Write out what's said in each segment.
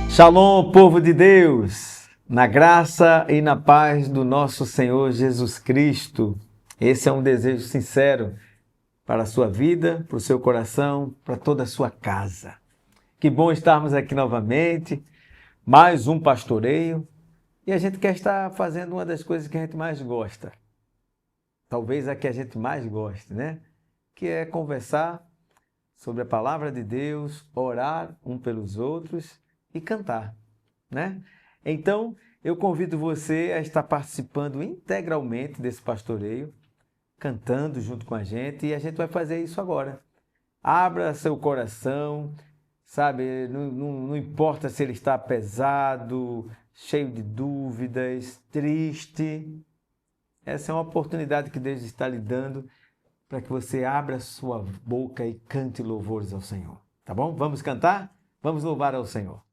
Shalom, povo de Deus, na graça e na paz do nosso Senhor Jesus Cristo. Esse é um desejo sincero para a sua vida, para o seu coração, para toda a sua casa. Que bom estarmos aqui novamente, mais um pastoreio, e a gente quer estar fazendo uma das coisas que a gente mais gosta. Talvez a que a gente mais goste, né? Que é conversar sobre a palavra de Deus, orar um pelos outros e cantar, né? Então, eu convido você a estar participando integralmente desse pastoreio, cantando junto com a gente, e a gente vai fazer isso agora. Abra seu coração, sabe? Não importa se ele está pesado, cheio de dúvidas, triste. Essa é uma oportunidade que Deus está lhe dando para que você abra sua boca e cante louvores ao Senhor, tá bom? Vamos cantar? Vamos louvar ao Senhor.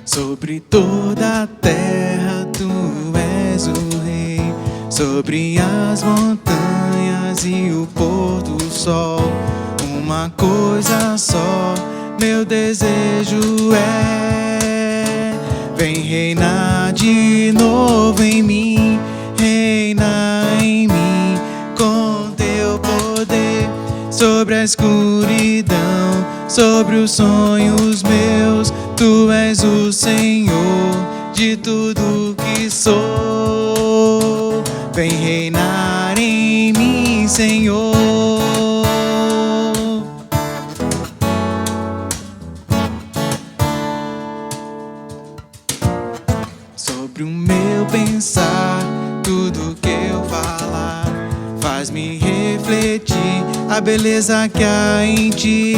Sobre toda a terra tu és o rei, sobre as montanhas e o pôr do sol. Uma coisa só, meu desejo é: vem reinar de novo em mim, reina em mim com teu poder. Sobre a escuridão, sobre os sonhos meus, tu és o Senhor de tudo que sou. Vem reinar em mim, Senhor. Sobre o meu pensar, tudo que eu falar, faz-me refletir a beleza que há em ti.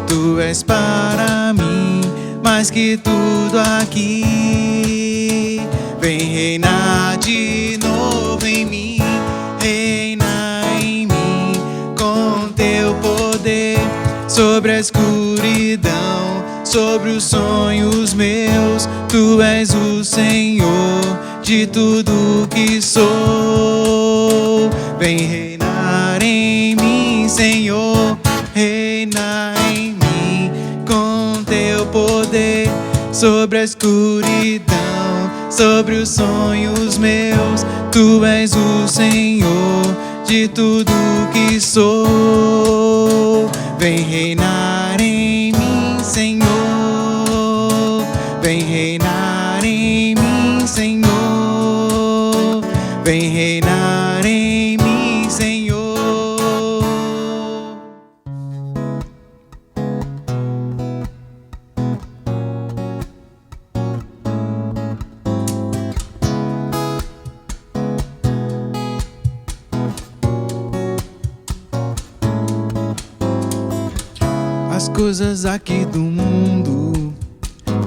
Tu és para mim mais que tudo aqui. Vem reinar de novo em mim, reina em mim com teu poder. Sobre a escuridão, sobre os sonhos meus, tu és o Senhor de tudo que sou. Vem reinar em mim, Senhor, reina em mim com teu poder. Sobre a escuridão, sobre os sonhos meus, tu és o Senhor de tudo que sou. Vem reinar em mim, Senhor. Vem reinar em mim, Senhor. Vem reinar em mim, Senhor. As coisas aqui do mundo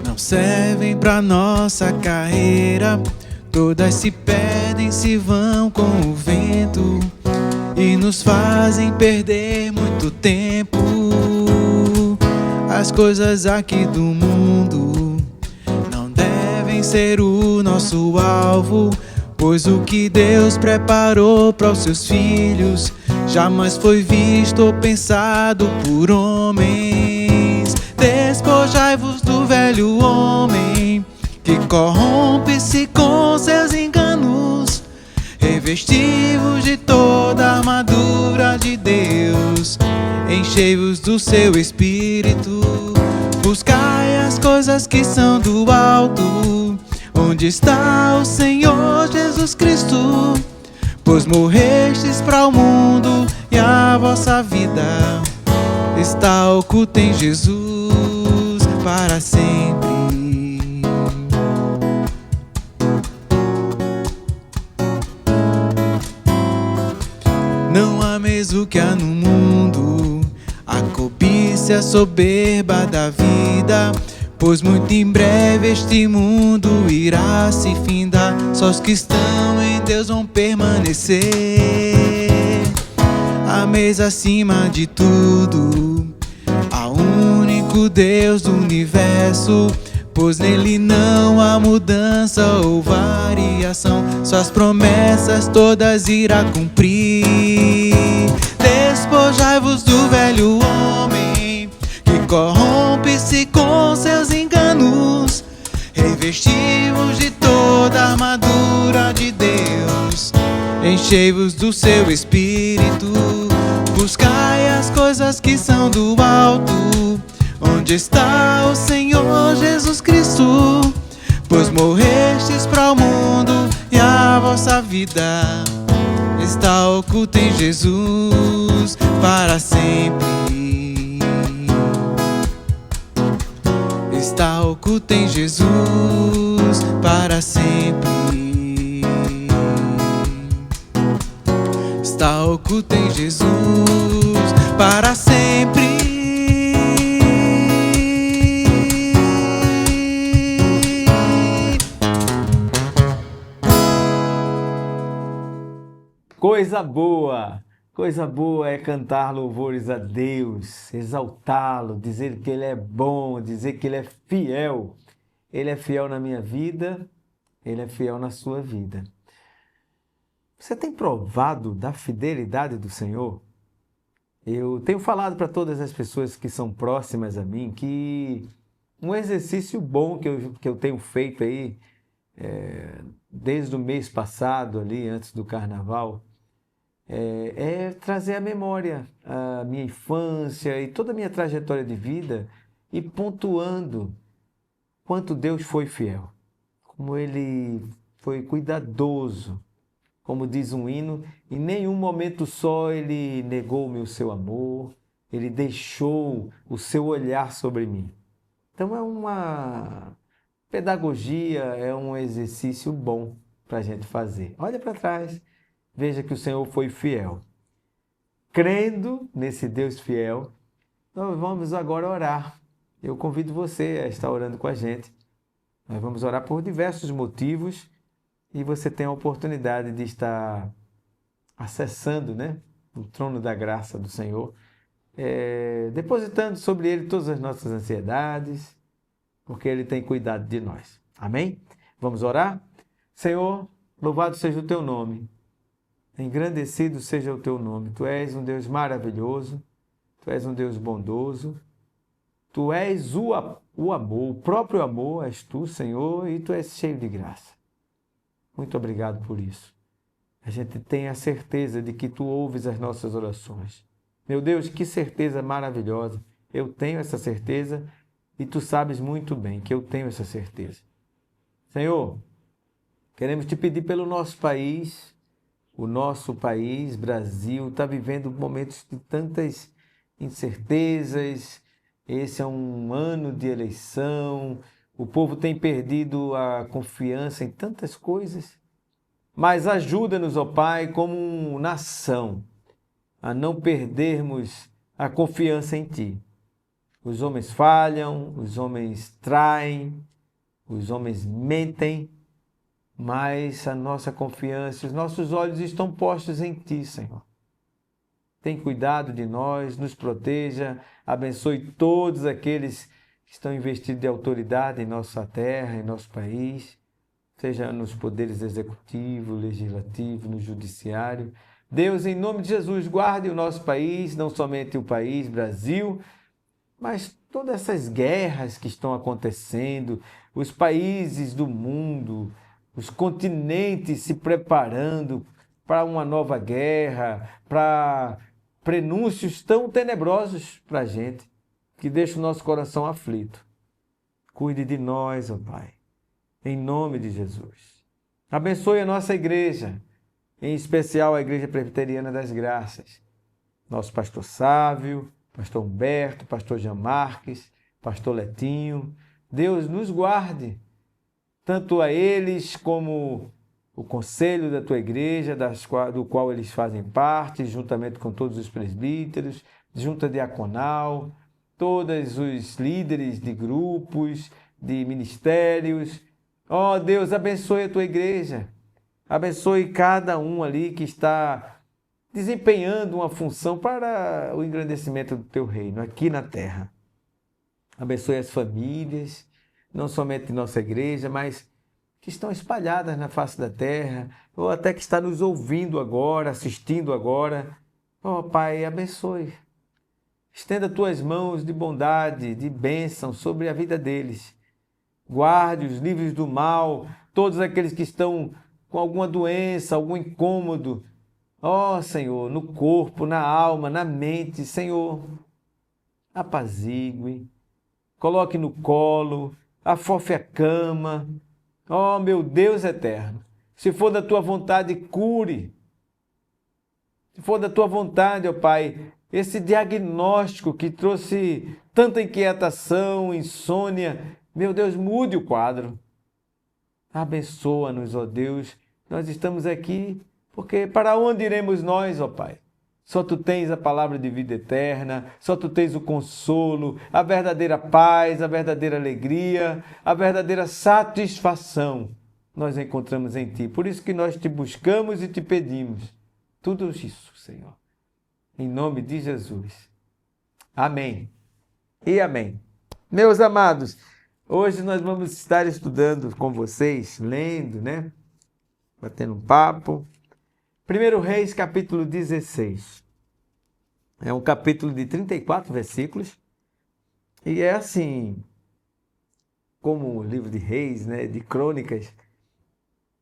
não servem pra nossa carreira. Todas se perdem, se vão com o vento e nos fazem perder muito tempo. As coisas aqui do mundo não devem ser o nosso alvo, pois o que Deus preparou para os seus filhos jamais foi visto ou pensado por homens. Despojai-vos do velho homem que corrompe-se com seus enganos. Revesti-vos de toda a armadura de Deus. Enchei-vos do seu espírito. Buscai as coisas que são do alto, onde está o Senhor Jesus Cristo. Pois morrestes para o mundo e a vossa vida está oculta em Jesus para sempre. Não ameis o que há no mundo, a cobiça e a soberba da vida, pois muito em breve este mundo irá se findar. Só os que estão em Deus vão permanecer. ameis acima de tudo ao único Deus do universo, pois nele não há mudança ou variação. Suas promessas todas irá cumprir. Despojai-vos do velho homem que corrompe-se com seus enganos. Revesti-vos de toda a armadura de Deus. Enchei-vos do seu espírito. Buscai as coisas que são do alto, onde está o Senhor Jesus Cristo. Pois morrestes para o mundo e a vossa vida está oculta em Jesus para sempre. Está oculta em Jesus para sempre. Está oculta em Jesus para sempre. Coisa boa é cantar louvores a Deus, exaltá-lo, dizer que Ele é bom, dizer que Ele é fiel. Ele é fiel na minha vida, Ele é fiel na sua vida. Você tem provado da fidelidade do Senhor? Eu tenho falado para todas as pessoas que são próximas a mim que um exercício bom que eu tenho feito aí, desde o mês passado, ali antes do carnaval, é trazer à memória a minha infância e toda a minha trajetória de vida e pontuando quanto Deus foi fiel, como Ele foi cuidadoso. Como diz um hino, em nenhum momento só Ele negou-me o seu amor, Ele deixou o seu olhar sobre mim. Então é uma pedagogia, é um exercício bom para a gente fazer. Olha para trás, veja que o Senhor foi fiel. Crendo nesse Deus fiel, nós vamos agora orar. Eu convido você a estar orando com a gente. Nós vamos orar por diversos motivos e você tem a oportunidade de estar acessando, o trono da graça do Senhor, depositando sobre Ele todas as nossas ansiedades, porque Ele tem cuidado de nós. Amém? Vamos orar? Senhor, louvado seja o Teu nome. Engrandecido seja o Teu nome. Tu és um Deus maravilhoso. Tu és um Deus bondoso. Tu és o amor, o próprio amor és Tu, Senhor, e Tu és cheio de graça. Muito obrigado por isso. A gente tem a certeza de que Tu ouves as nossas orações. Meu Deus, que certeza maravilhosa. Eu tenho essa certeza e Tu sabes muito bem que eu tenho essa certeza. Senhor, queremos Te pedir pelo nosso país. O nosso país, Brasil, está vivendo momentos de tantas incertezas. Esse é um ano de eleição. O povo tem perdido a confiança em tantas coisas. Mas ajuda-nos, ó Pai, como nação, a não perdermos a confiança em Ti. Os homens falham, os homens traem, os homens mentem, mas a nossa confiança, os nossos olhos estão postos em Ti, Senhor. Tem cuidado de nós, nos proteja, abençoe todos aqueles que estão investidos de autoridade em nossa terra, em nosso país, seja nos poderes executivo, legislativo, no judiciário. Deus, em nome de Jesus, guarde o nosso país, não somente o país, Brasil, mas todas essas guerras que estão acontecendo, os países do mundo, os continentes se preparando para uma nova guerra, para prenúncios tão tenebrosos para a gente, que deixa o nosso coração aflito. Cuide de nós, ó Pai, em nome de Jesus. Abençoe a nossa igreja, em especial a Igreja Presbiteriana das Graças. Nosso pastor Sávio, pastor Humberto, pastor Jean Marques, pastor Letinho. Deus nos guarde, tanto a eles como o conselho da tua igreja, do qual eles fazem parte, juntamente com todos os presbíteros, junta diaconal, todos os líderes de grupos, de ministérios. Ó Deus, abençoe a tua igreja, abençoe cada um ali que está desempenhando uma função para o engrandecimento do teu reino aqui na terra. Abençoe as famílias, não somente nossa igreja, mas que estão espalhadas na face da terra, ou até que está nos ouvindo agora, assistindo agora. Ó Pai, abençoe. Estenda tuas mãos de bondade, de bênção sobre a vida deles. Guarde-os livres do mal, todos aqueles que estão com alguma doença, algum incômodo. Ó Senhor, no corpo, na alma, na mente, Senhor, apazigue, coloque no colo, afofe a cama. Ó meu Deus eterno, se for da tua vontade, cure. Se for da tua vontade, ó Pai, esse diagnóstico que trouxe tanta inquietação, insônia, meu Deus, mude o quadro. Abençoa-nos, ó Deus. Nós estamos aqui porque para onde iremos nós, ó Pai? Só Tu tens a palavra de vida eterna, só Tu tens o consolo, a verdadeira paz, a verdadeira alegria, a verdadeira satisfação. Nós encontramos em Ti. Por isso que nós Te buscamos e Te pedimos. Tudo isso, Senhor. Em nome de Jesus. Amém. E amém. Meus amados, hoje nós vamos estar estudando com vocês, lendo, né? Batendo um papo. 1 Reis, capítulo 16. É um capítulo de 34 versículos. E é assim, como o livro de Reis, né? De Crônicas.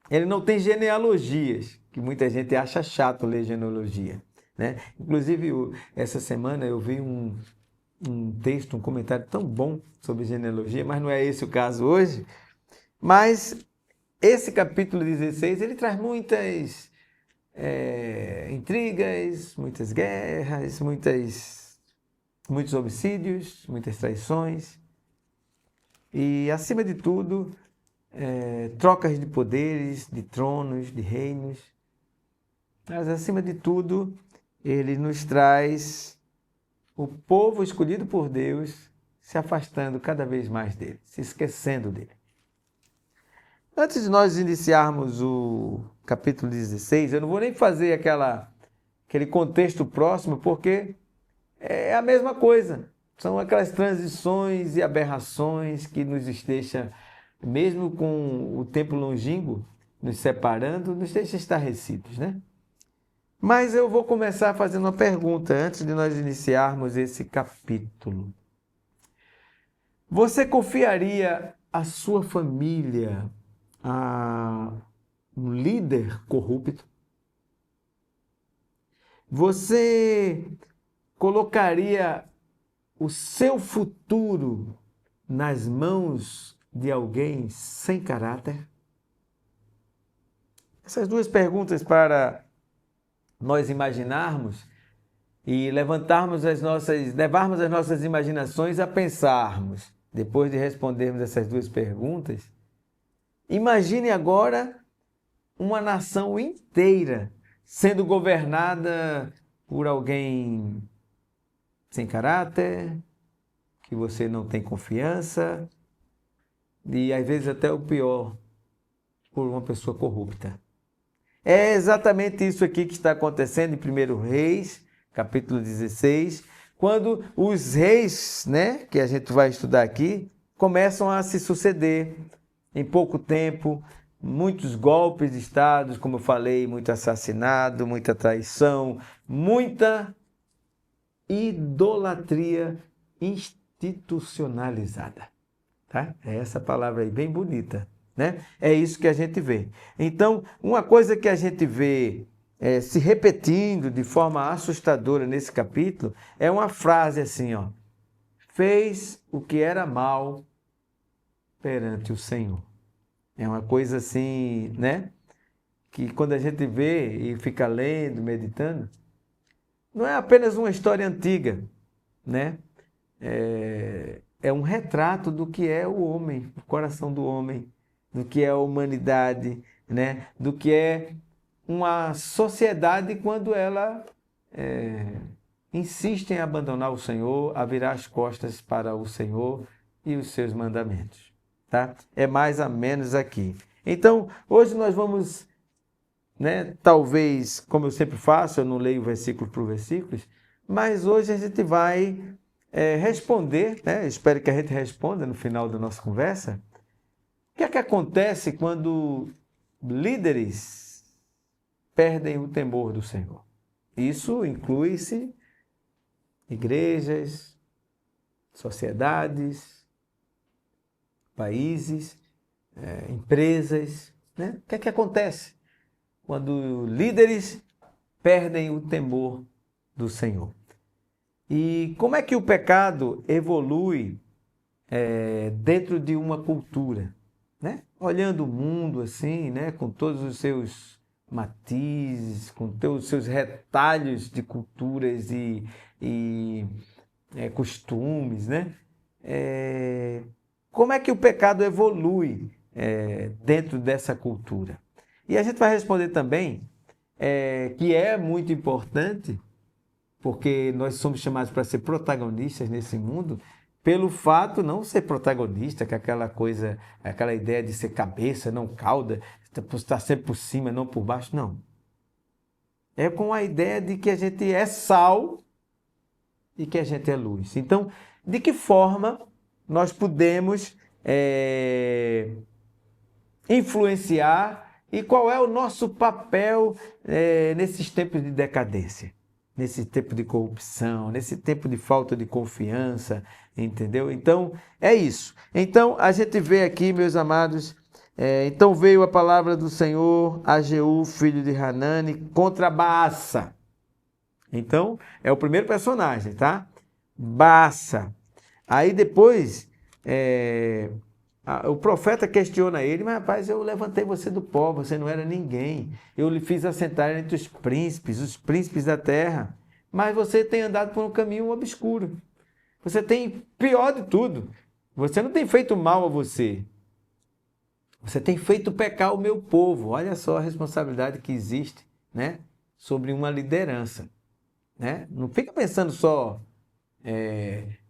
Ele não tem genealogias, que muita gente acha chato ler genealogia, né? Inclusive, essa semana eu vi um texto, um comentário tão bom sobre genealogia, mas não é esse o caso hoje. Mas esse capítulo 16, ele traz muitas intrigas, muitas guerras, muitos homicídios, muitas traições e, acima de tudo, trocas de poderes, de tronos, de reinos. Mas, acima de tudo, ele nos traz o povo escolhido por Deus se afastando cada vez mais dele, se esquecendo dele. Antes de nós iniciarmos o capítulo 16, eu não vou nem fazer aquele contexto próximo, porque é a mesma coisa. São aquelas transições e aberrações que nos deixa, mesmo com o tempo longínquo nos separando, nos deixa estarrecidos, né? Mas eu vou começar fazendo uma pergunta antes de nós iniciarmos esse capítulo. Você confiaria a sua família a um líder corrupto? Você colocaria o seu futuro nas mãos de alguém sem caráter? Essas duas perguntas para nós imaginarmos e levarmos as nossas imaginações a pensarmos. Depois de respondermos essas duas perguntas, imagine agora uma nação inteira sendo governada por alguém sem caráter, que você não tem confiança, e às vezes até o pior, por uma pessoa corrupta. É exatamente isso aqui que está acontecendo em 1 Reis, capítulo 16, quando os reis, né, que a gente vai estudar aqui, começam a se suceder em pouco tempo, muitos golpes de Estado, como eu falei, muito assassinato, muita traição, muita idolatria institucionalizada. Tá? É essa palavra aí, bem bonita, né? É isso que a gente vê. Então, uma coisa que a gente vê se repetindo de forma assustadora nesse capítulo é uma frase assim, ó: fez o que era mal perante o Senhor. É uma coisa assim, né? Que quando a gente vê e fica lendo, meditando, não é apenas uma história antiga, né? É um retrato do que é o homem, o coração do homem, do que é a humanidade, né? Do que é uma sociedade quando ela insiste em abandonar o Senhor, a virar as costas para o Senhor e os seus mandamentos. Tá? É mais ou menos aqui. Então, hoje nós vamos né? Talvez, como eu sempre faço, eu não leio versículo por versículo, mas hoje a gente vai responder, né? Espero que a gente responda no final da nossa conversa. O que é que acontece quando líderes perdem o temor do Senhor? Isso inclui-se igrejas, sociedades, países, empresas, né? O que é que acontece quando líderes perdem o temor do Senhor? E como é que o pecado evolui dentro de uma cultura, né? Olhando o mundo assim, né? Com todos os seus matizes, com todos os seus retalhos de culturas e costumes, né? Como é que o pecado evolui dentro dessa cultura? E a gente vai responder também que é muito importante, porque nós somos chamados para ser protagonistas nesse mundo, pelo fato não ser protagonista, que é aquela coisa, aquela ideia de ser cabeça, não cauda, estar sempre por cima, não por baixo, não. É com a ideia de que a gente é sal e que a gente é luz. Então, de que forma nós podemos influenciar e qual é o nosso papel nesses tempos de decadência, nesse tempo de corrupção, nesse tempo de falta de confiança, entendeu? Então, é isso. Então, a gente vê aqui, meus amados, então veio a palavra do Senhor a Jeú, filho de Hanani, contra Baasa. Então, é o primeiro personagem, tá? Baasa. Aí depois, o profeta questiona ele, mas rapaz, eu levantei você do pó, você não era ninguém. Eu lhe fiz assentar entre os príncipes da terra. Mas você tem andado por um caminho obscuro. Você tem, pior de tudo, você não tem feito mal a você. Você tem feito pecar o meu povo. Olha só a responsabilidade que existe, né, sobre uma liderança. Né? Não fica pensando só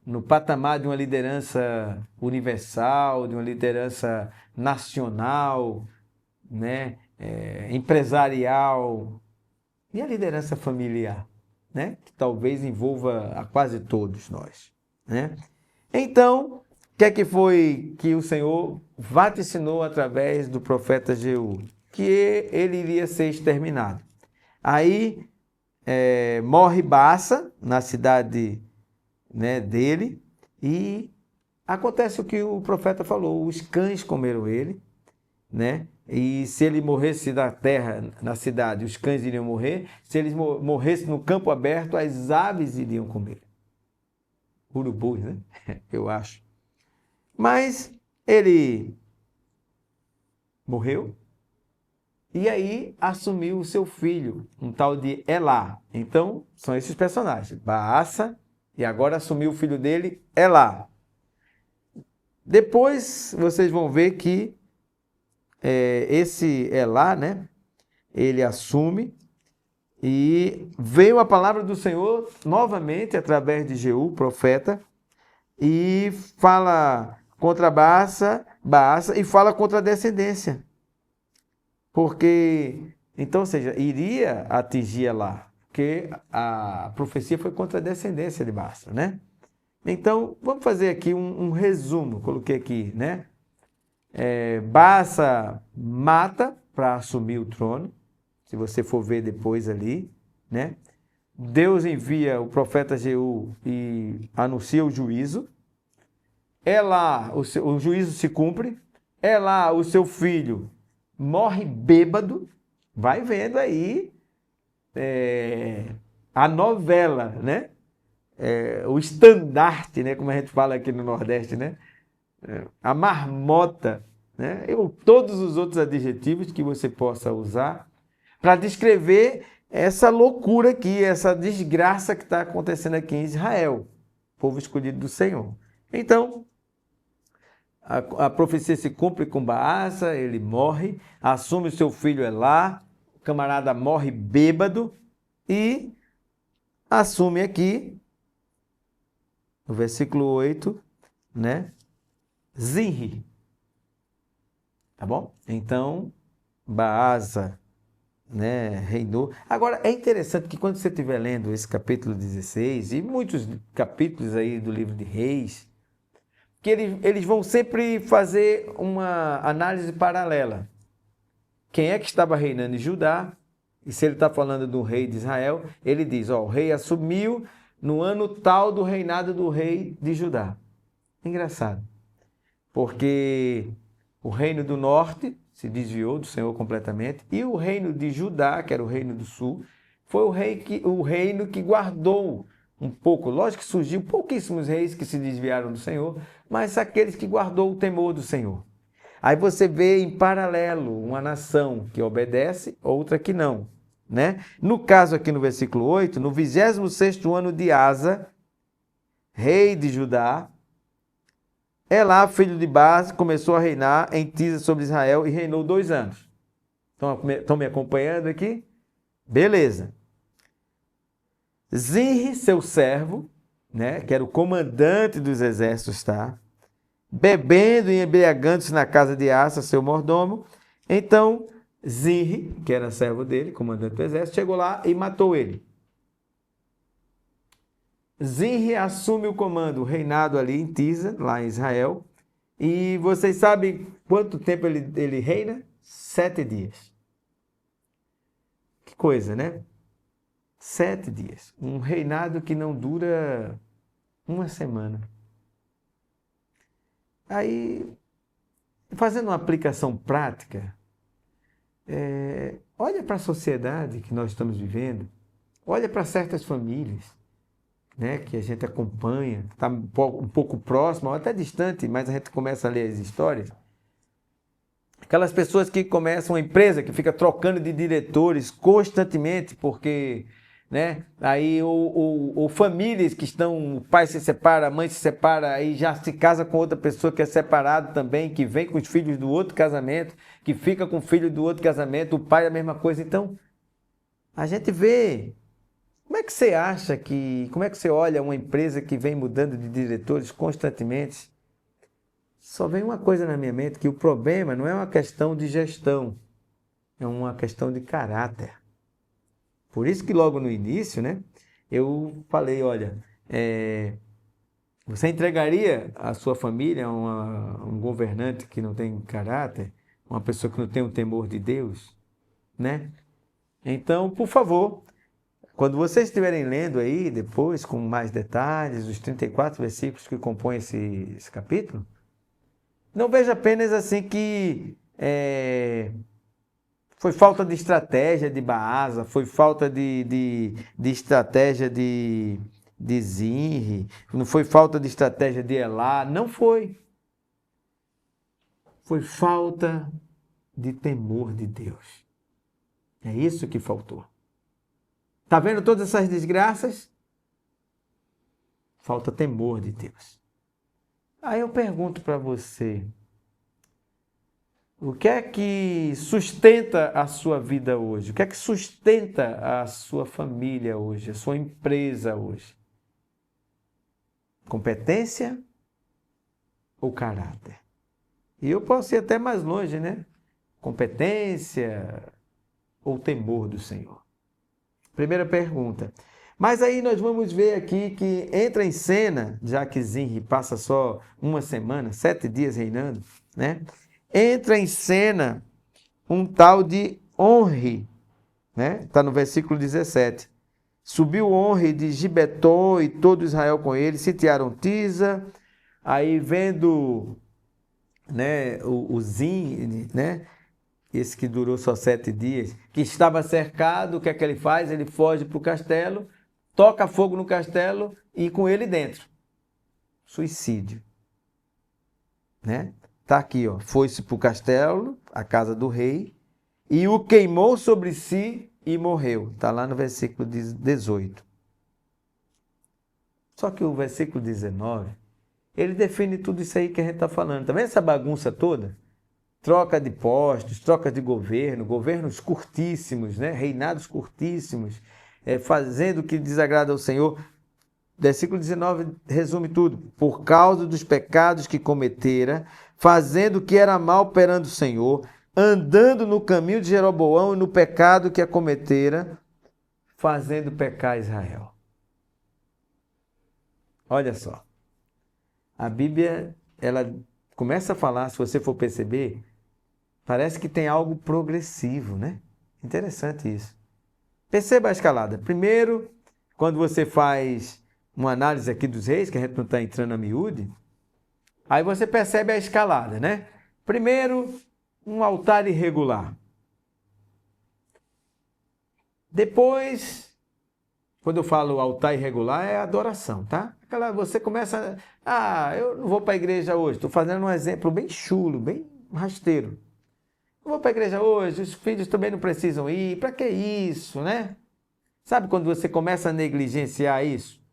no patamar de uma liderança universal, de uma liderança nacional, né? Empresarial, e a liderança familiar, né? Que talvez envolva a quase todos nós. Né? Então, o que é que foi que o Senhor vaticinou através do profeta Jeú? Que ele iria ser exterminado. Aí morre Baasa na cidade, né, dele, e acontece o que o profeta falou: os cães comeram ele, né? E se ele morresse na terra, na cidade, os cães iriam morrer. Se ele morresse no campo aberto, as aves iriam comer. Urubus, né? Eu acho. Mas ele morreu. E aí assumiu o seu filho, um tal de Elá. Então, são esses personagens. Baasa, e agora assumiu o filho dele, Elá. Depois, vocês vão ver que esse Elá, né, ele assume, e veio a palavra do Senhor novamente através de Jeú, profeta, e fala contra Baasa e fala contra a descendência. Porque, então, ou seja, iria atingir lá, porque a profecia foi contra a descendência de Baasa, né? Então, vamos fazer aqui um resumo, coloquei aqui, né? Baasa mata para assumir o trono, se você for ver depois ali, né? Deus envia o profeta Jeú e anuncia o juízo. Elá, o juízo se cumpre. Elá, o seu filho, morre bêbado. Vai vendo aí a novela, né? O estandarte, né? Como a gente fala aqui no Nordeste, né? A marmota, né? Todos os outros adjetivos que você possa usar para descrever essa loucura aqui, essa desgraça que está acontecendo aqui em Israel, povo escolhido do Senhor. Então, a profecia se cumpre com Baasa, ele morre, assume o seu filho Elá, o camarada morre bêbado e assume aqui, no versículo 8, né, Zinri. Tá bom? Então, Baasa né, reinou. Agora, é interessante que quando você estiver lendo esse capítulo 16 e muitos capítulos aí do livro de Reis, que eles vão sempre fazer uma análise paralela. Quem é que estava reinando em Judá? E se ele está falando do rei de Israel, ele diz, o rei assumiu no ano tal do reinado do rei de Judá. Engraçado, porque o reino do norte se desviou do Senhor completamente, e o reino de Judá, que era o reino do sul, foi o reino que guardou um pouco. Lógico que surgiu pouquíssimos reis que se desviaram do Senhor, mas aqueles que guardou o temor do Senhor. Aí você vê em paralelo uma nação que obedece, outra que não, né? No caso aqui no versículo 8, no 26º ano de Asa, rei de Judá, Elá, filho de Baas, começou a reinar em Tisa sobre Israel e reinou 2 anos. Estão me acompanhando aqui? Beleza. Zinri, seu servo, né, que era o comandante dos exércitos, tá? Bebendo e embriagando-se na casa de Asa, seu mordomo. Então, Zinri, que era servo dele, comandante do exército, chegou lá e matou ele. Zinri assume o comando, o reinado ali em Tisa, lá em Israel. E vocês sabem quanto tempo ele reina? 7 dias. Que coisa, né? 7 dias. Um reinado que não dura uma semana. Aí, fazendo uma aplicação prática, olha para a sociedade que nós estamos vivendo, olha para certas famílias, né, que a gente acompanha, está um pouco próximo, ou até distante, mas a gente começa a ler as histórias. Aquelas pessoas que começam uma empresa, que fica trocando de diretores constantemente, porque, né, aí ou famílias que estão, o pai se separa, a mãe se separa, aí já se casa com outra pessoa que é separado também, que vem com os filhos do outro casamento, que fica com o filho do outro casamento, o pai é a mesma coisa. Então, a gente vê. Como é que você olha uma empresa que vem mudando de diretores constantemente? Só vem uma coisa na minha mente, que o problema não é uma questão de gestão, é uma questão de caráter. Por isso que logo no início, né, eu falei, olha, você entregaria a sua família a um governante que não tem caráter, uma pessoa que não tem o temor de Deus, né? Então, por favor, quando vocês estiverem lendo aí, depois, com mais detalhes, os 34 versículos que compõem esse capítulo, não veja apenas assim que foi falta de estratégia de Baasa, foi falta de estratégia de Zinri, não foi falta de estratégia de Elá, não foi. Foi falta de temor de Deus. É isso que faltou. Está vendo todas essas desgraças? Falta temor de Deus. Aí eu pergunto para você, o que é que sustenta a sua vida hoje? O que é que sustenta a sua família hoje, a sua empresa hoje? Competência ou caráter? E eu posso ir até mais longe, né? Competência ou temor do Senhor? Primeira pergunta. Mas aí nós vamos ver aqui que entra em cena, já que Zinri passa só uma semana, 7 dias reinando, né? Entra em cena um tal de Onri, né? Está no versículo 17. Subiu Onri de Gibetó e todo Israel com ele, sitiaram Tisa, aí vendo, né, o Zinri, né? Esse que durou só 7 dias, que estava cercado, o que é que ele faz? Ele foge para o castelo, toca fogo no castelo e com ele dentro. Suicídio. Né? Tá aqui, ó. Foi-se para o castelo, a casa do rei, e o queimou sobre si e morreu. Está lá no versículo 18. Só que o versículo 19, ele define tudo isso aí que a gente está falando. Tá vendo essa bagunça toda? Troca de postos, troca de governo, governos curtíssimos, né? Reinados curtíssimos, fazendo o que desagrada ao Senhor. Versículo 19 resume tudo. Por causa dos pecados que cometera, fazendo o que era mal perante o Senhor, andando no caminho de Jeroboão e no pecado que acometera, fazendo pecar Israel. Olha só, a Bíblia, ela começa a falar, se você for perceber, parece que tem algo progressivo, né? Interessante isso. Perceba a escalada. Primeiro, quando você faz uma análise aqui dos reis, que a gente não está entrando a miúde, aí você percebe a escalada, né? Primeiro, um altar irregular. Depois, quando eu falo altar irregular, é adoração, tá? Você começa, eu não vou para a igreja hoje. Estou fazendo um exemplo bem chulo, bem rasteiro. Não vou para a igreja hoje, os filhos também não precisam ir. Para que isso, né? Sabe quando você começa a negligenciar isso?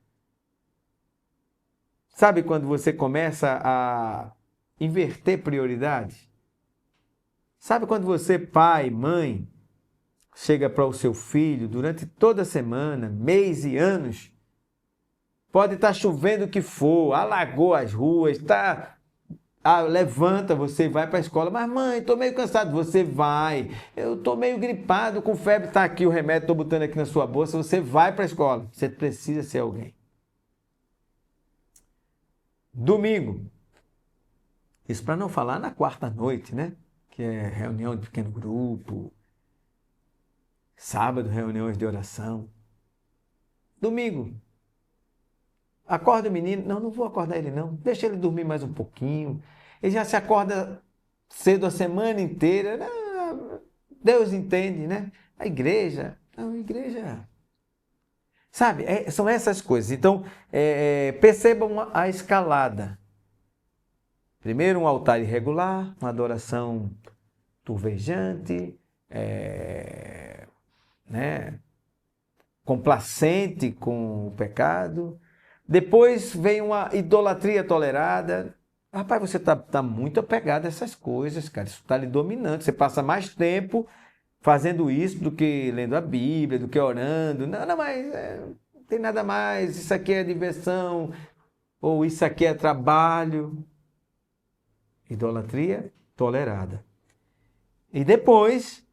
Sabe quando você começa a inverter prioridades? Sabe quando você, pai, mãe, chega para o seu filho durante toda a semana, mês e anos, pode estar chovendo o que for, alagou as ruas, levanta, você vai para a escola. Mas mãe, estou meio cansado. Você vai. Eu estou meio gripado, com febre, está aqui o remédio, estou botando aqui na sua bolsa. Você vai para a escola. Você precisa ser alguém. Domingo. Isso para não falar na quarta noite, né? Que é reunião de pequeno grupo. Sábado, reuniões de oração. Domingo. Acorda o menino. Não vou acordar ele não. Deixa ele dormir mais um pouquinho. Ele já se acorda cedo a semana inteira. Deus entende, né? A igreja. Sabe, são essas coisas. Então, percebam a escalada. Primeiro, um altar irregular, uma adoração turvejante, complacente com o pecado. Depois vem uma idolatria tolerada. Rapaz, você está muito apegado a essas coisas, cara. Isso está lhe dominando. Você passa mais tempo fazendo isso do que lendo a Bíblia, do que orando. Não tem nada mais. Isso aqui é diversão. Ou isso aqui é trabalho. Idolatria tolerada. E depois,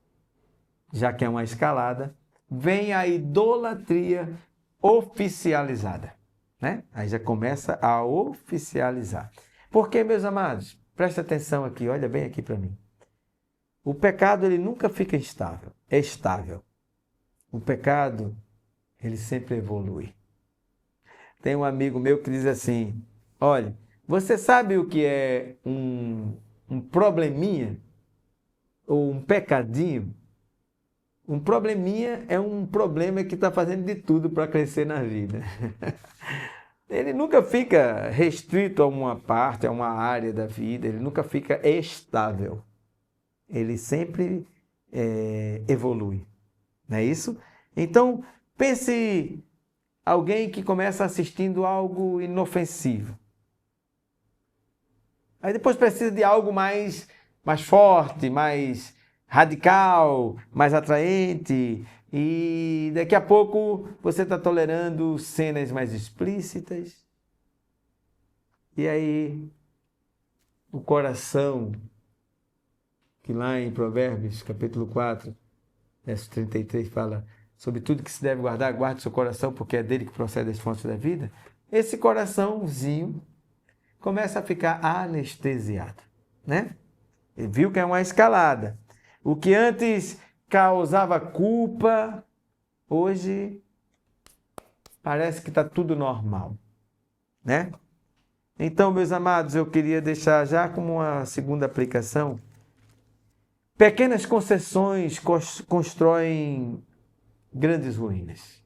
já que é uma escalada, vem a idolatria oficializada. Né? Aí já começa a oficializar. Porque, meus amados, presta atenção aqui, olha bem aqui para mim. O pecado, ele nunca fica estável. É estável. O pecado, ele sempre evolui. Tem um amigo meu que diz assim, olha, você sabe o que é um probleminha? Ou um pecadinho? Um probleminha é um problema que está fazendo de tudo para crescer na vida. Ele nunca fica restrito a uma parte, a uma área da vida, ele nunca fica estável. Ele sempre evolui. Não é isso? Então, pense alguém que começa assistindo algo inofensivo. Aí depois precisa de algo mais forte, mais radical, mais atraente. E daqui a pouco você está tolerando cenas mais explícitas. E aí o coração, que lá em Provérbios, capítulo 4, verso 33, fala sobre tudo que se deve guardar, guarde seu coração, porque é dele que procede as fontes da vida. Esse coraçãozinho começa a ficar anestesiado, né? Ele viu que é uma escalada. O que antes causava culpa, hoje parece que está tudo normal, né? Então, meus amados, eu queria deixar já como uma segunda aplicação. Pequenas concessões constroem grandes ruínas.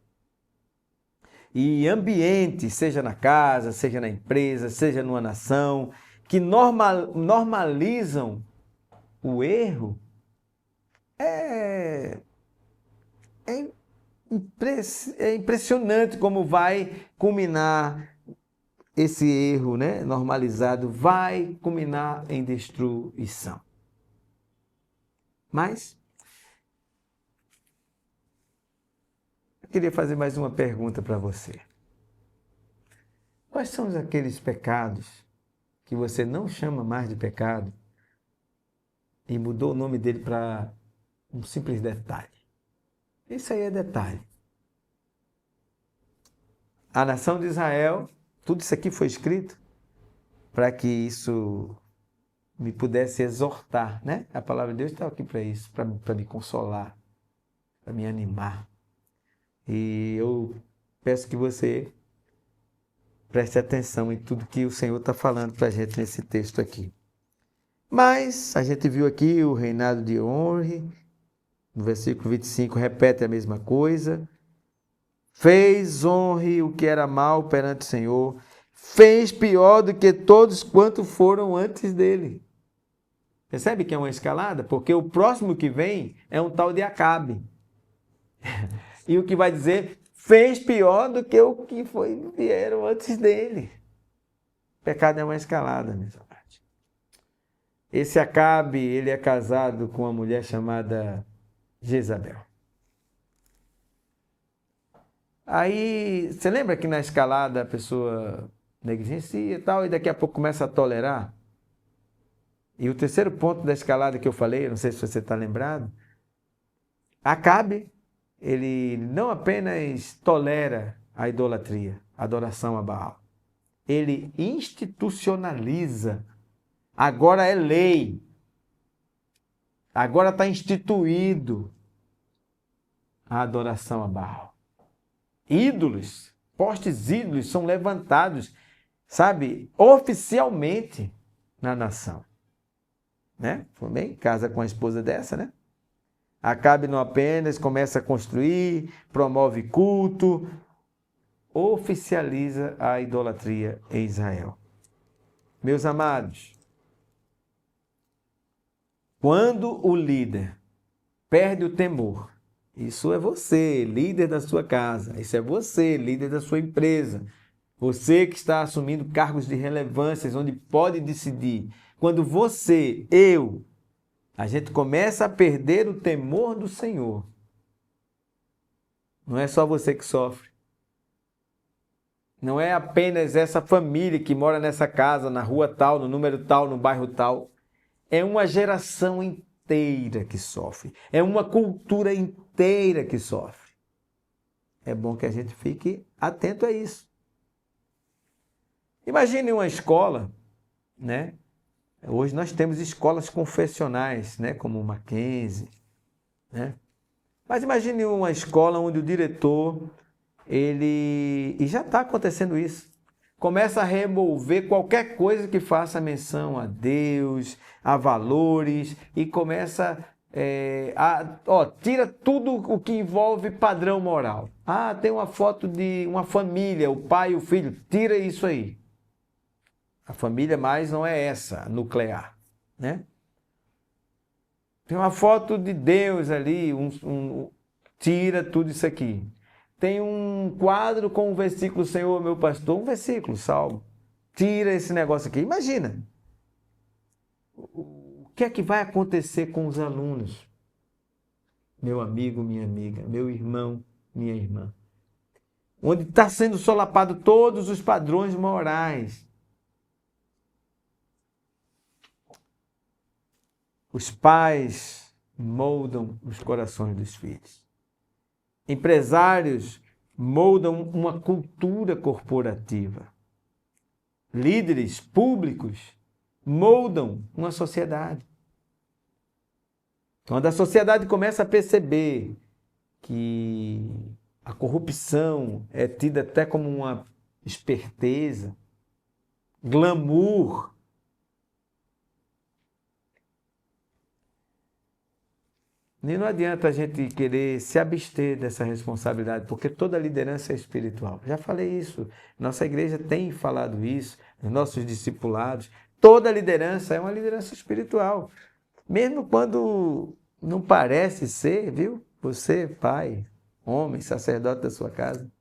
E ambientes, seja na casa, seja na empresa, seja numa nação, que normalizam o erro, é impressionante como vai culminar esse erro, né, normalizado, vai culminar em destruição. Mas eu queria fazer mais uma pergunta para você. Quais são aqueles pecados que você não chama mais de pecado, e mudou o nome dele para um simples detalhe. Isso aí é detalhe. A nação de Israel, tudo isso aqui foi escrito para que isso me pudesse exortar, né? A palavra de Deus está aqui para isso, para me consolar, para me animar. E eu peço que você preste atenção em tudo que o Senhor está falando para a gente nesse texto aqui. Mas a gente viu aqui o reinado de Omri, no versículo 25 repete a mesma coisa. Fez Omri o que era mal perante o Senhor, fez pior do que todos quanto foram antes dele. Percebe que é uma escalada? Porque o próximo que vem é um tal de Acabe. E o que vai dizer, fez pior do que o que vieram antes dele. Pecado é uma escalada, minha parte. Esse Acabe, ele é casado com uma mulher chamada Jezabel. Aí, você lembra que na escalada a pessoa negligencia e tal, e daqui a pouco começa a tolerar? E o terceiro ponto da escalada que eu falei, não sei se você está lembrado, Acabe, ele não apenas tolera a idolatria, a adoração a Baal, ele institucionaliza. Agora é lei. Agora está instituído a adoração a Baal. Ídolos, postes ídolos são levantados, sabe, oficialmente na nação. Né? Foi bem, casa com a esposa dessa, né? Acabe não apenas começa a construir, promove culto, oficializa a idolatria em Israel. Meus amados, quando o líder perde o temor, isso é você, líder da sua casa, isso é você, líder da sua empresa, você que está assumindo cargos de relevância, onde pode decidir. Quando você, a gente começa a perder o temor do Senhor, não é só você que sofre. Não é apenas essa família que mora nessa casa, na rua tal, no número tal, no bairro tal. É uma geração inteira que sofre. É uma cultura inteira que sofre. É bom que a gente fique atento a isso. Imagine uma escola, né? Hoje nós temos escolas confessionais, né? Como o Mackenzie, né? Mas imagine uma escola onde o diretor, e já está acontecendo isso, começa a remover qualquer coisa que faça menção a Deus, a valores, e começa tira tudo o que envolve padrão moral. Tem uma foto de uma família, o pai e o filho, tira isso aí. A família mais não é essa, nuclear, né? Tem uma foto de Deus ali, tira tudo isso aqui. Tem um quadro com um versículo, Senhor, meu pastor, um versículo, Salmo. Tira esse negócio aqui. Imagina. O que é que vai acontecer com os alunos? Meu amigo, minha amiga, meu irmão, minha irmã. Onde está sendo solapado todos os padrões morais. Os pais moldam os corações dos filhos. Empresários moldam uma cultura corporativa. Líderes públicos moldam uma sociedade. Quando a sociedade começa a perceber que a corrupção é tida até como uma esperteza, glamour, e não adianta a gente querer se abster dessa responsabilidade, porque toda liderança é espiritual. Já falei isso, nossa igreja tem falado isso, os nossos discipulados. Toda liderança é uma liderança espiritual. Mesmo quando não parece ser, viu? Você, pai, homem, sacerdote da sua casa,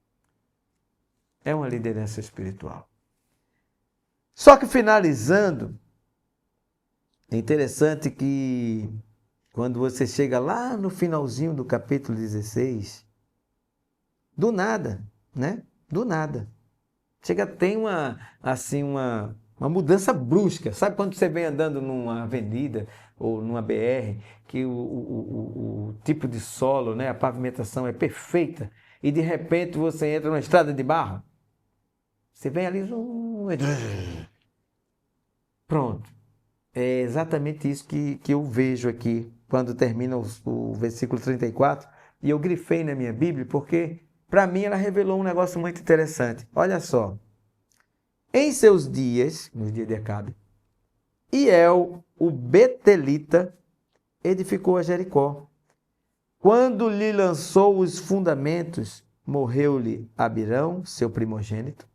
é uma liderança espiritual. Só que finalizando, é interessante que quando você chega lá no finalzinho do capítulo 16, do nada, né? Do nada. Chega, tem uma Uma mudança brusca. Sabe quando você vem andando numa avenida ou numa BR, que o tipo de solo, né, a pavimentação é perfeita, e de repente você entra numa estrada de barro? Você vem ali... Pronto. É exatamente isso que eu vejo aqui, quando termina o versículo 34. E eu grifei na minha Bíblia, porque, para mim, ela revelou um negócio muito interessante. Olha só. Em seus dias, nos dias de Acabe, Hiel, o betelita, edificou a Jericó. Quando lhe lançou os fundamentos, morreu-lhe Abirão, seu primogênito.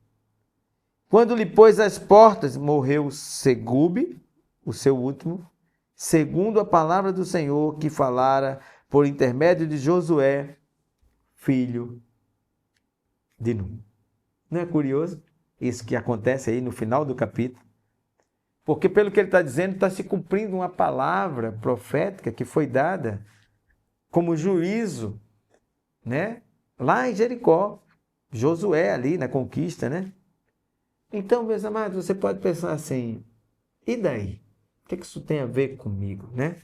Quando lhe pôs as portas, morreu Segube, o seu último, segundo a palavra do Senhor que falara por intermédio de Josué, filho de Nun. Não é curioso isso que acontece aí no final do capítulo? Porque pelo que ele está dizendo, está se cumprindo uma palavra profética que foi dada como juízo, né? Lá em Jericó, Josué ali na conquista, né? Então, meus amados, você pode pensar assim, e daí? O que isso tem a ver comigo, né?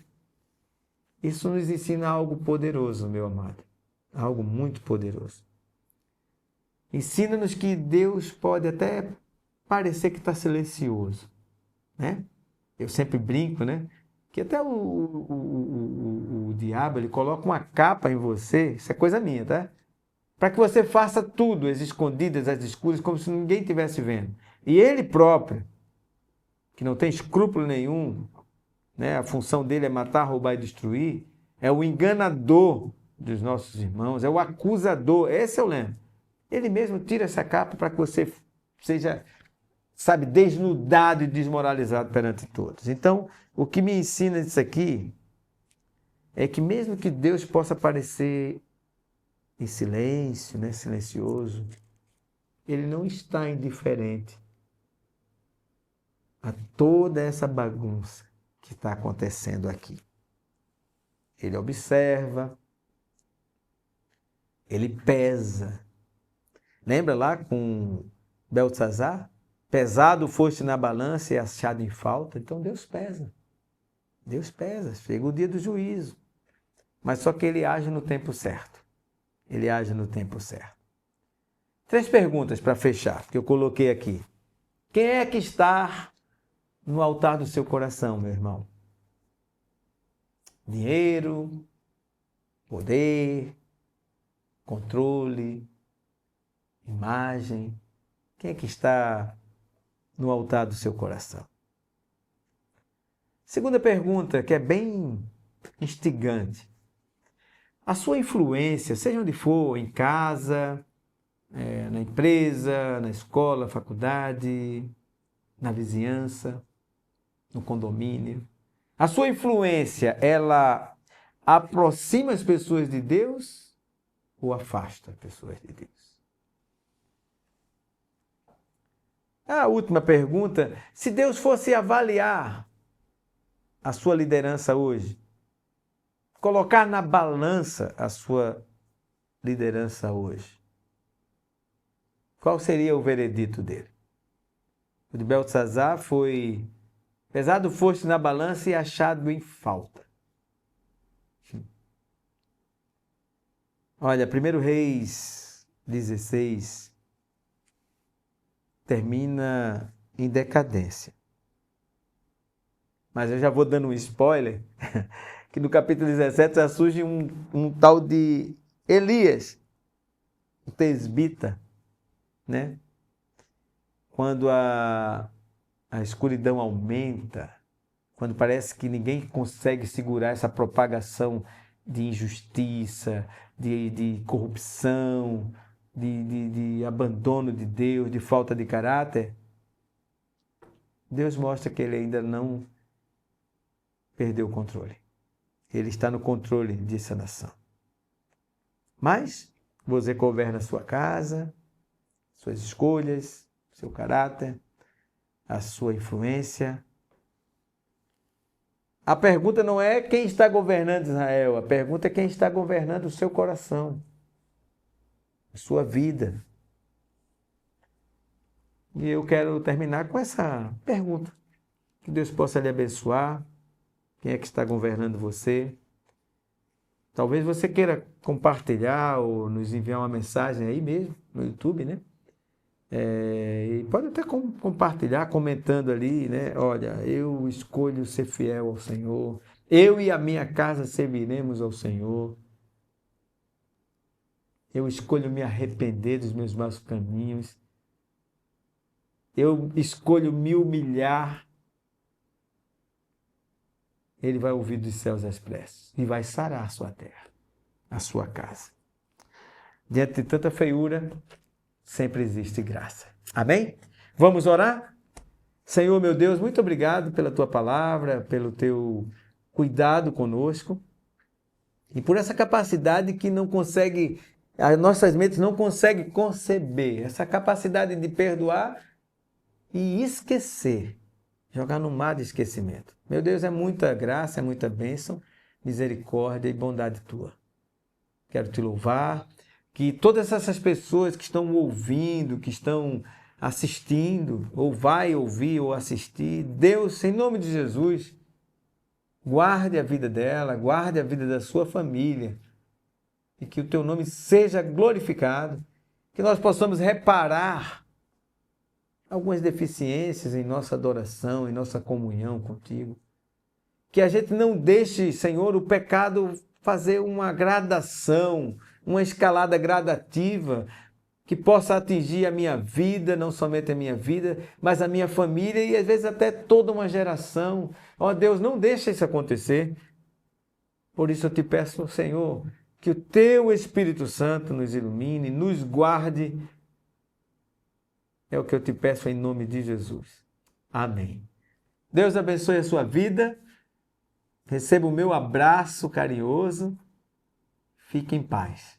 Isso nos ensina algo poderoso, meu amado. Algo muito poderoso. Ensina-nos que Deus pode até parecer que está silencioso, né? Eu sempre brinco, né? Que até o diabo, ele coloca uma capa em você, isso é coisa minha, tá? Para que você faça tudo, as escondidas, as escuras, como se ninguém estivesse vendo. E ele próprio, que não tem escrúpulo nenhum, né? A função dele é matar, roubar e destruir, é o enganador dos nossos irmãos, é o acusador, esse é o lema. Ele mesmo tira essa capa para que você seja, sabe, desnudado e desmoralizado perante todos. Então, o que me ensina isso aqui é que mesmo que Deus possa parecer em silêncio, né, silencioso, ele não está indiferente a toda essa bagunça que está acontecendo aqui. Ele observa, ele pesa. Lembra lá com Beltesazar? Pesado foste na balança e achado em falta. Então Deus pesa. Deus pesa. Chega o dia do juízo. Mas só que ele age no tempo certo. Ele age no tempo certo. 3 perguntas para fechar, que eu coloquei aqui. Quem é que está no altar do seu coração, meu irmão? Dinheiro, poder, controle, imagem. Quem é que está no altar do seu coração? Segunda pergunta, que é bem instigante. A sua influência, seja onde for, em casa, na empresa, na escola, faculdade, na vizinhança, no condomínio. A sua influência, ela aproxima as pessoas de Deus ou afasta as pessoas de Deus? A última pergunta, se Deus fosse avaliar a sua liderança hoje, colocar na balança a sua liderança hoje, qual seria o veredito dele? O de Beltesazar foi: pesado foste na balança e achado em falta. Olha, 1 Reis 16 termina em decadência. Mas eu já vou dando um spoiler, que no capítulo 17 já surge um tal de Elias, o tesbita, né? Quando a escuridão aumenta, quando parece que ninguém consegue segurar essa propagação de injustiça, de corrupção, de abandono de Deus, de falta de caráter, Deus mostra que ele ainda não perdeu o controle. Ele está no controle dessa nação. Mas você governa a sua casa, suas escolhas, seu caráter, a sua influência. A pergunta não é quem está governando Israel, a pergunta é quem está governando o seu coração, a sua vida. E eu quero terminar com essa pergunta. Que Deus possa lhe abençoar. Quem é que está governando você? Talvez você queira compartilhar ou nos enviar uma mensagem aí mesmo, no YouTube, né? E pode até compartilhar, comentando ali, né? Olha, eu escolho ser fiel ao Senhor. Eu e a minha casa serviremos ao Senhor. Eu escolho me arrepender dos meus maus caminhos. Eu escolho me humilhar. Ele vai ouvir dos céus as preces e vai sarar a sua terra, a sua casa. Diante de tanta feiura, sempre existe graça. Amém? Vamos orar? Senhor, meu Deus, muito obrigado pela tua palavra, pelo teu cuidado conosco e por essa capacidade que não consegue, as nossas mentes não conseguem conceber, essa capacidade de perdoar e esquecer, jogar no mar de esquecimento. Meu Deus, é muita graça, é muita bênção, misericórdia e bondade tua. Quero te louvar, que todas essas pessoas que estão ouvindo, que estão assistindo, ou vai ouvir ou assistir, Deus, em nome de Jesus, guarde a vida dela, guarde a vida da sua família, e que o teu nome seja glorificado, que nós possamos reparar algumas deficiências em nossa adoração, em nossa comunhão contigo. Que a gente não deixe, Senhor, o pecado fazer uma gradação, uma escalada gradativa, que possa atingir a minha vida, não somente a minha vida, mas a minha família e às vezes até toda uma geração. Ó Deus, não deixa isso acontecer. Por isso eu te peço, Senhor, que o teu Espírito Santo nos ilumine, nos guarde. É o que eu te peço em nome de Jesus. Amém. Deus abençoe a sua vida. Receba o meu abraço carinhoso. Fique em paz.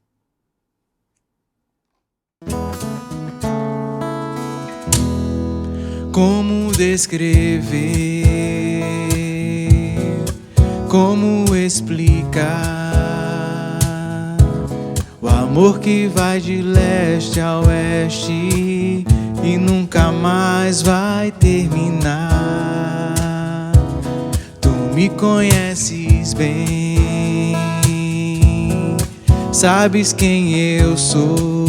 Como descrever, como explicar o amor que vai de leste a oeste e nunca mais vai terminar. Tu me conheces bem, sabes quem eu sou.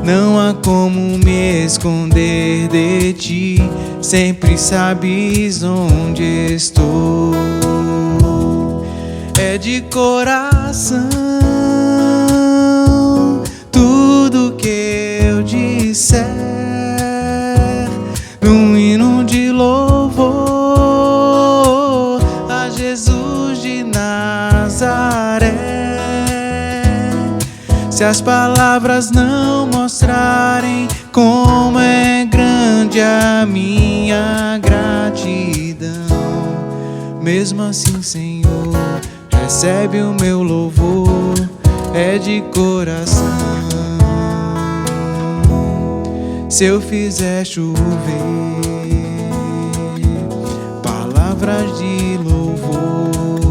Não há como me esconder de ti, sempre sabes onde estou. É de coração tudo que eu disser, num hino de louvor a Jesus de Nazaré. Se as palavras não mostrarem como é grande a minha gratidão, mesmo assim, Senhor, recebe o meu louvor, é de coração. Se eu fizer chover palavras de louvor,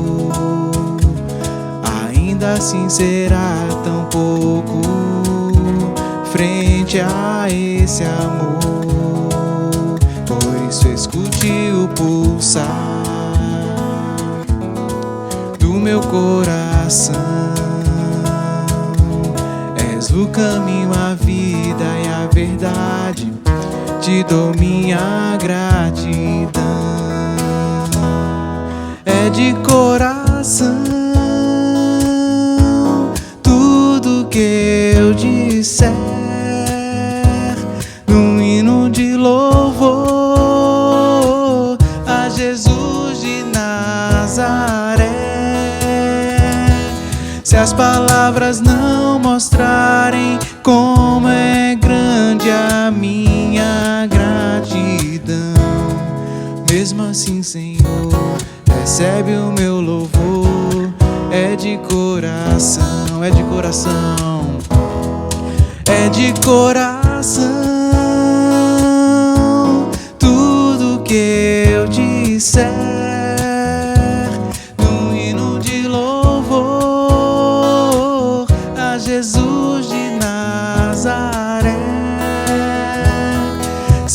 ainda assim será tão pouco frente a esse amor. Por isso escute o pulsar do meu coração. És o caminho, a vida e a verdade, te dou minha gratidão. É de coração tudo que eu disser, num hino de louvor a Jesus de Nazaré. Se as palavras não mostrarem como é grande a minha gratidão, mesmo assim, Senhor, recebe o meu louvor, é de coração, é de coração, é de coração. Tudo que eu disser, num hino de louvor a Jesus de Nazaré.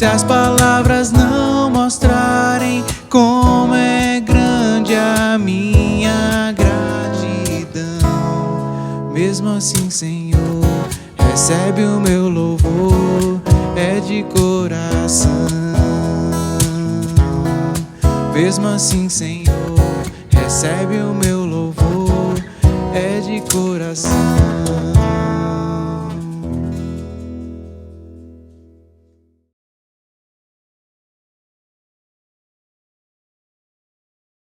se as palavras não mostrarem como é grande a minha gratidão. Mesmo assim, Senhor, recebe o meu louvor, é de coração. Mesmo assim, Senhor, recebe o meu louvor, é de coração.